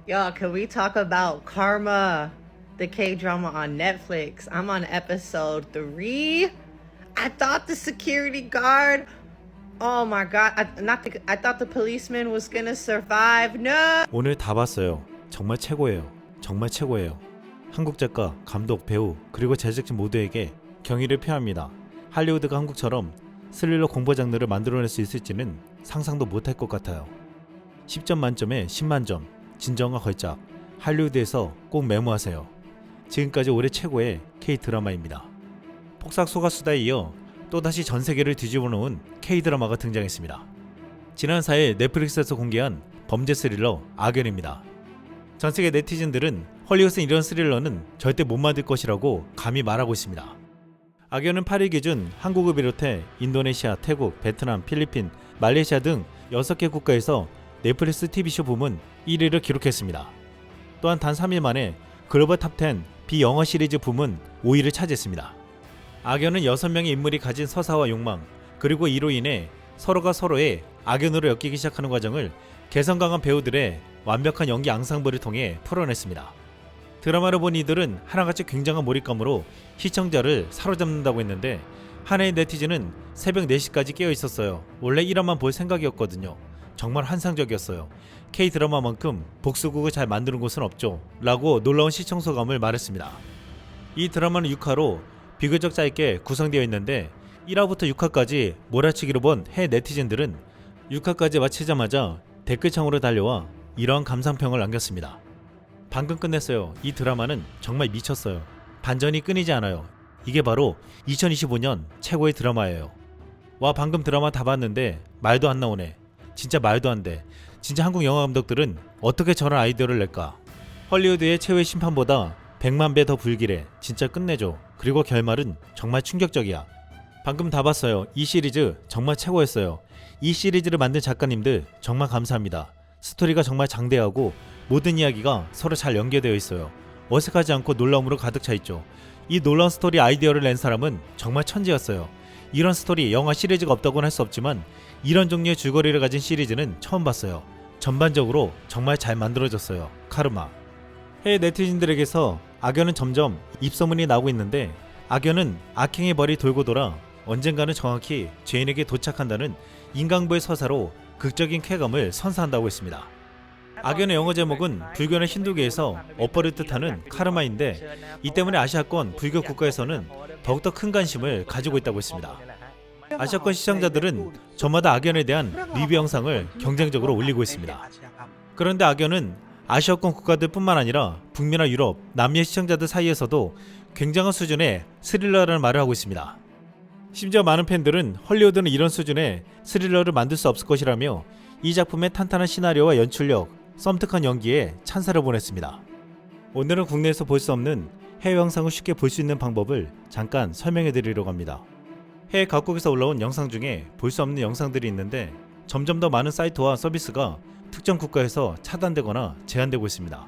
Y'all, can we talk about Karma, the K drama on Netflix? I'm on episode 3. I thought the security guard, oh my god, I thought the policeman was gonna survive. No! 오늘 다 봤어요. 정말 최고예요. 정말 최고예요. 한국 작가, 감독, 배우, 그리고 제작진 모두에게 경의를 표합니다. 할리우드가 한국처럼 스릴러 공포 장르를 만들어낼 수 있을지는 상상도 못할 것 같아요. 10점 만점에 10만 점. 진정한 걸작. 할리우드에서 꼭 메모하세요. 지금까지 올해 최고의 K-드라마입니다. 폭삭 소가수다에 이어 또다시 전세계를 뒤집어 놓은 K-드라마가 등장했습니다. 지난 4일 넷플릭스에서 공개한 범죄 스릴러 악연입니다. 전세계 네티즌들은 헐리우드에서 이런 스릴러는 절대 못 만들 것이라고 감히 말하고 있습니다. 악연은 8일 기준 한국을 비롯해 인도네시아, 태국, 베트남, 필리핀, 말레이시아 등 6개 국가에서 넷플릭스 TV쇼 부문 1위를 기록했습니다. 또한 단 3일 만에 글로벌 탑10 비영어 시리즈 부문 5위를 차지했습니다. 악연은 6명의 인물이 가진 서사와 욕망, 그리고 이로 인해 서로가 서로의 악연으로 엮이기 시작하는 과정을 개성 강한 배우들의 완벽한 연기 앙상블을 통해 풀어냈습니다. 드라마를 본 이들은 하나같이 굉장한 몰입감으로 시청자를 사로잡는다고 했는데, 하나의 네티즌은 새벽 4시까지 깨어 있었어요. 원래 1화만 볼 생각이었거든요. 정말 환상적이었어요. K-드라마만큼 복수극을 잘 만드는 곳은 없죠. 라고 놀라운 시청 소감을 말했습니다. 이 드라마는 6화로 비교적 짧게 구성되어 있는데 1화부터 6화까지 몰아치기로 본 해외 네티즌들은 6화까지 마치자마자 댓글창으로 달려와 이러한 감상평을 남겼습니다. 방금 끝냈어요. 이 드라마는 정말 미쳤어요. 반전이 끊이지 않아요. 이게 바로 2025년 최고의 드라마예요. 와, 방금 드라마 다 봤는데 말도 안 나오네. 진짜 말도 안 돼. 진짜 한국 영화 감독들은 어떻게 저런 아이디어를 낼까? 헐리우드의 최후의 심판보다 100만 배 더 불길해. 진짜 끝내줘. 그리고 결말은 정말 충격적이야. 방금 다 봤어요. 이 시리즈 정말 최고였어요. 이 시리즈를 만든 작가님들 정말 감사합니다. 스토리가 정말 장대하고 모든 이야기가 서로 잘 연계되어 있어요. 어색하지 않고 놀라움으로 가득 차 있죠. 이 놀라운 스토리 아이디어를 낸 사람은 정말 천재였어요. 이런 스토리 영화 시리즈가 없다고는 할 수 없지만 이런 종류의 줄거리를 가진 시리즈는 처음 봤어요. 전반적으로 정말 잘 만들어졌어요. 카르마. 해외 네티즌들에게서 악연은 점점 입소문이 나오고 있는데, 악연은 악행의 벌이 돌고 돌아 언젠가는 정확히 죄인에게 도착한다는 인간부의 서사로 극적인 쾌감을 선사한다고 했습니다. 악연의 영어 제목은 불교나 힌두교에서 업벌을 뜻하는 카르마인데, 이 때문에 아시아권 불교 국가에서는 더욱더 큰 관심을 가지고 있다고 했습니다. 아시아권 시청자들은 저마다 악연에 대한 리뷰 영상을 경쟁적으로 올리고 있습니다. 그런데 악연은 아시아권 국가들 뿐만 아니라 북미나 유럽, 남미의 시청자들 사이에서도 굉장한 수준의 스릴러라는 말을 하고 있습니다. 심지어 많은 팬들은 헐리우드는 이런 수준의 스릴러를 만들 수 없을 것이라며 이 작품의 탄탄한 시나리오와 연출력, 썸특한 연기에 찬사를 보냈습니다. 오늘은 국내에서 볼 수 없는 해외 영상을 쉽게 볼 수 있는 방법을 잠깐 설명해 드리려고 합니다. 해외 각국에서 올라온 영상 중에 볼 수 없는 영상들이 있는데, 점점 더 많은 사이트와 서비스가 특정 국가에서 차단되거나 제한되고 있습니다.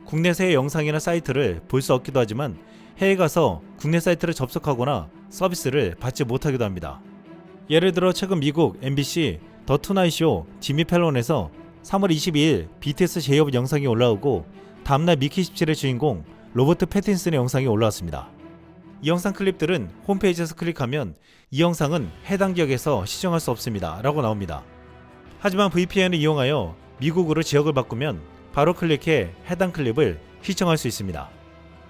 국내에서의 영상이나 사이트를 볼 수 없기도 하지만 해외 가서 국내 사이트를 접속하거나 서비스를 받지 못하기도 합니다. 예를 들어 최근 미국 MBC 더 투나잇 쇼 지미 펠론에서 3월 22일 BTS 제이홉 영상이 올라오고, 다음날 미키 17의 주인공 로버트 패틴슨의 영상이 올라왔습니다. 이 영상 클립들은 홈페이지에서 클릭하면 이 영상은 해당 지역에서 시청할 수 없습니다 라고 나옵니다. 하지만 VPN을 이용하여 미국으로 지역을 바꾸면 바로 클릭해 해당 클립을 시청할 수 있습니다.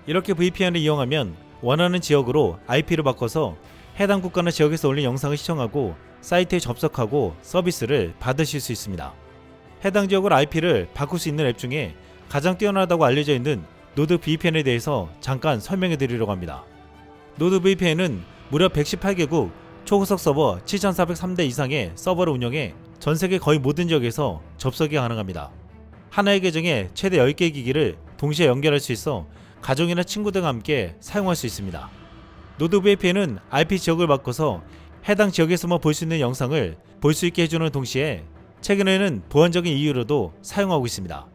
이렇게 VPN을 이용하면 원하는 지역으로 IP를 바꿔서 해당 국가나 지역에서 올린 영상을 시청하고 사이트에 접속하고 서비스를 받으실 수 있습니다. 해당 지역으로 IP를 바꿀 수 있는 앱 중에 가장 뛰어나다고 알려져 있는 노드VPN에 대해서 잠깐 설명해 드리려고 합니다. 노드VPN은 무려 118개국 초고속 서버 7403대 이상의 서버를 운영해 전세계 거의 모든 지역에서 접속이 가능합니다. 하나의 계정에 최대 10개의 기기를 동시에 연결할 수 있어 가족이나 친구들과 함께 사용할 수 있습니다. 노드VPN은 IP 지역을 바꿔서 해당 지역에서만 볼 수 있는 영상을 볼 수 있게 해주는 동시에 최근에는 보안적인 이유로도 사용하고 있습니다.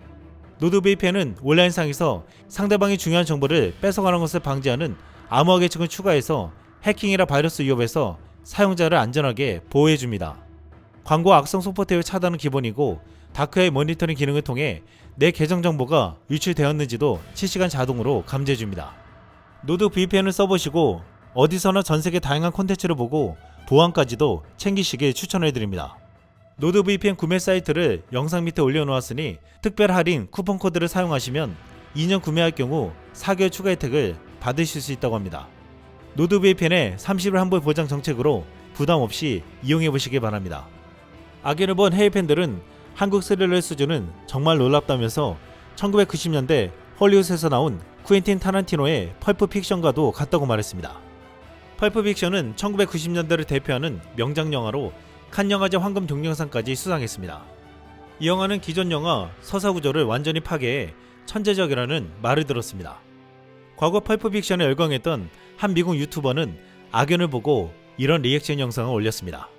노드VPN은 온라인상에서 상대방이 중요한 정보를 뺏어가는 것을 방지하는 암호화 계층을 추가해서 해킹이나 바이러스 위협에서 사용자를 안전하게 보호해줍니다. 광고 악성 소프트웨어 차단은 기본이고 다크의 모니터링 기능을 통해 내 계정 정보가 유출되었는지도 실시간 자동으로 감지해줍니다. 노드 VPN을 써보시고 어디서나 전세계 다양한 콘텐츠를 보고 보안까지도 챙기시길 추천해드립니다. 노드 VPN 구매 사이트를 영상 밑에 올려놓았으니 특별 할인 쿠폰 코드를 사용하시면 2년 구매할 경우 4개월 추가 혜택을 받으실 수 있다고 합니다. 노드 VPN의 30일 환불 보장 정책으로 부담 없이 이용해보시기 바랍니다. 악연을 본 해외 팬들은 한국 스릴러의 수준은 정말 놀랍다면서 1990년대 헐리우드에서 나온 쿠엔틴 타란티노의 펄프 픽션과도 같다고 말했습니다. 펄프 픽션은 1990년대를 대표하는 명작 영화로 칸 영화제 황금 동영상까지 수상했습니다. 이 영화는 기존 영화 서사 구조를 완전히 파괴해 천재적이라는 말을 들었습니다. 과거 펄프 픽션에 열광했던 한 미국 유튜버는 악연을 보고 이런 리액션 영상을 올렸습니다.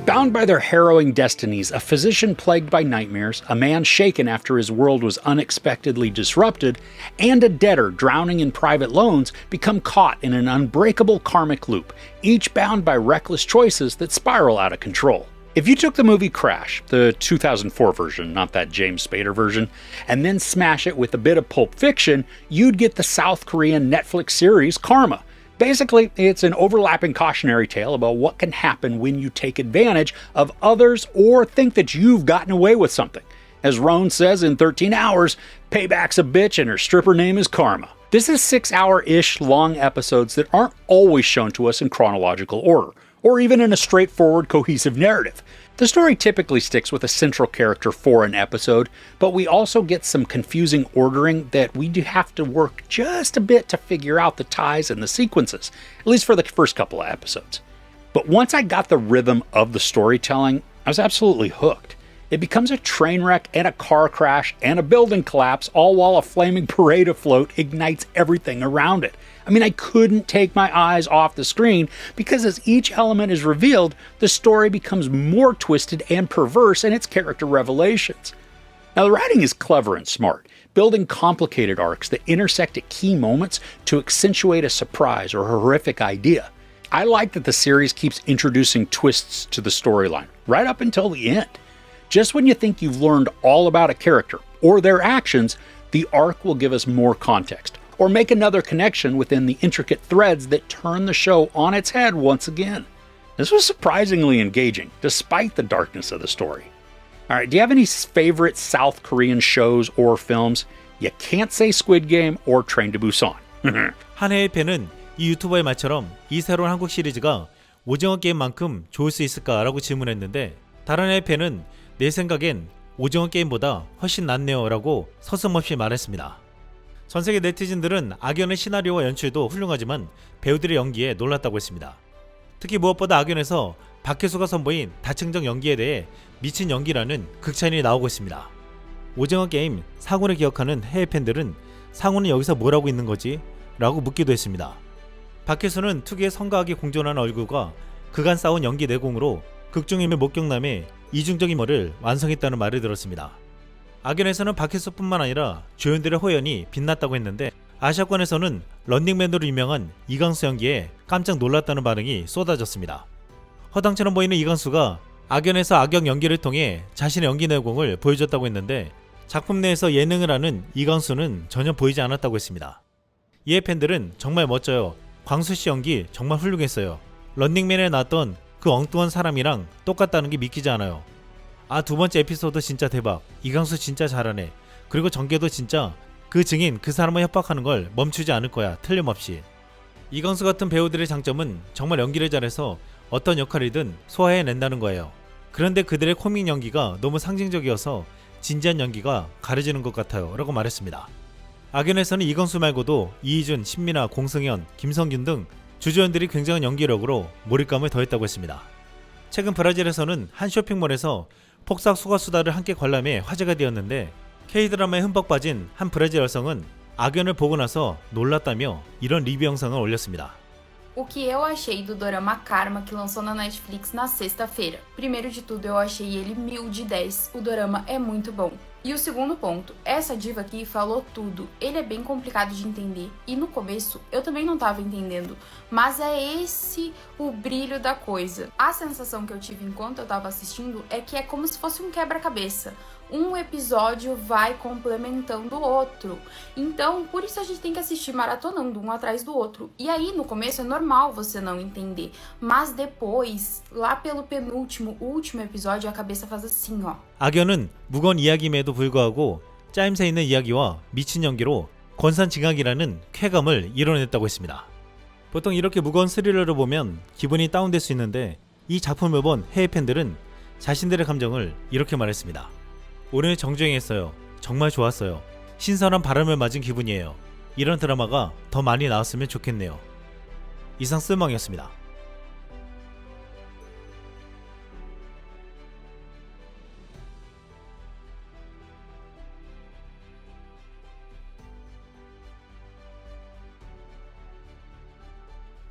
Bound by their harrowing destinies, a physician plagued by nightmares, a man shaken after his world was unexpectedly disrupted, and a debtor drowning in private loans become caught in an unbreakable karmic loop, each bound by reckless choices that spiral out of control. If you took the movie Crash, the 2004 version, not that James Spader version, and then smash it with a bit of Pulp Fiction, you'd get the South Korean Netflix series Karma. Basically, it's an overlapping cautionary tale about what can happen when you take advantage of others or think that you've gotten away with something. As Roan says in 13 Hours, payback's a bitch and her stripper name is Karma. This is 6-hour-ish long episodes that aren't always shown to us in chronological order, or even in a straightforward, cohesive narrative. The story typically sticks with a central character for an episode, but we also get some confusing ordering that we do have to work just a bit to figure out the ties and the sequences, at least for the first couple of episodes. But once I got the rhythm of the storytelling, I was absolutely hooked. It becomes a train wreck and a car crash and a building collapse, all while a flaming parade afloat ignites everything around it. I mean, I couldn't take my eyes off the screen because as each element is revealed, the story becomes more twisted and perverse in its character revelations. Now, the writing is clever and smart, building complicated arcs that intersect at key moments to accentuate a surprise or horrific idea. I like that the series keeps introducing twists to the storyline, right up until the end. Just when you think you've learned all about a character or their actions, the arc will give us more context, or make another connection within the intricate threads that turn the show on its head once again. This was surprisingly engaging, despite the darkness of the story. Alright, do you have any favorite South Korean shows or films? You can't say Squid Game or Train to Busan. 한 해외 팬은 이 유튜버의 말처럼 이 새로운 한국 시리즈가 오징어 게임만큼 좋을 수 있을까라고 질문했는데 다른 해외 팬은 내 생각엔 오징어 게임보다 훨씬 낫네요 라고 서슴없이 말했습니다. 전세계 네티즌들은 악연의 시나리오와 연출도 훌륭하지만 배우들의 연기에 놀랐다고 했습니다. 특히 무엇보다 악연에서 박혜수가 선보인 다층적 연기에 대해 미친 연기라는 극찬이 나오고 있습니다. 오징어 게임 상훈을 기억하는 해외 팬들은 상훈은 여기서 뭘 하고 있는 거지? 라고 묻기도 했습니다. 박혜수는 특유의 성가하게 공존하는 얼굴과 그간 쌓은 연기 내공으로 극중임의 목격남의 이중적인 머를 완성했다는 말을 들었습니다. 악연에서는 박혜수뿐만 아니라 조연들의 호연이 빛났다고 했는데 아시아권에서는 런닝맨으로 유명한 이강수 연기에 깜짝 놀랐다는 반응이 쏟아졌습니다. 허당처럼 보이는 이강수가 악연에서 악역 연기를 통해 자신의 연기 내공을 보여줬다고 했는데 작품 내에서 예능을 하는 이강수는 전혀 보이지 않았다고 했습니다. 이에 팬들은 정말 멋져요. 광수씨 연기 정말 훌륭했어요. 런닝맨에 나왔던 그 엉뚱한 사람이랑 똑같다는 게 믿기지 않아요. 아, 두 번째 에피소드 진짜 대박. 이강수 진짜 잘하네. 그리고 전개도 진짜 그 증인 그 사람을 협박하는 걸 멈추지 않을 거야. 틀림없이. 이강수 같은 배우들의 장점은 정말 연기를 잘해서 어떤 역할이든 소화해낸다는 거예요. 그런데 그들의 코믹 연기가 너무 상징적이어서 진지한 연기가 가려지는 것 같아요 라고 말했습니다. 악연에서는 이강수 말고도 이희준, 신민아, 공승현, 김성균 등 주조연들이 굉장한 연기력으로 몰입감을 더했다고 했습니다. 최근 브라질에서는 한 쇼핑몰에서 폭삭 수거수다를 함께 관람해 화제가 되었는데 K드라마에 흠뻑 빠진 한 브라질 여성은 악연을 보고 나서 놀랐다며 이런 리뷰 영상을 올렸습니다. O que eu achei do dorama Karma que lançou na Netflix na sexta-feira? Primeiro de tudo, eu achei ele 1000 de 10. O dorama é muito bom. E o segundo ponto, essa diva aqui falou tudo, ele é bem complicado de entender e no começo eu também não tava entendendo, mas é esse o brilho da coisa. A sensação que eu tive enquanto eu tava assistindo é que é como se fosse um quebra-cabeça. Um episódio vai complementando o outro. Então, por isso a gente tem que assistir maratonando um atrás do outro. E aí, no começo, é normal você não entender. Mas depois, lá pelo penúltimo, último episódio, a cabeça faz assim, ó. 악연은 무거운 이야기임에도 불구하고 짜임새 있는 이야기와 미친 연기로 권선징악이라는 쾌감을 이뤄냈다고 했습니다. 보통 이렇게 무거운 스릴러를 보면 기분이 다운될 수 있는데 이 작품을 본 해외 팬들은 자신들의 감정을 이렇게 말했습니다. 오늘 정주행했어요. 정말 좋았어요. 신선한 바람을 맞은 기분이에요. 이런 드라마가 더 많이 나왔으면 좋겠네요. 이상 쓸멍이었습니다.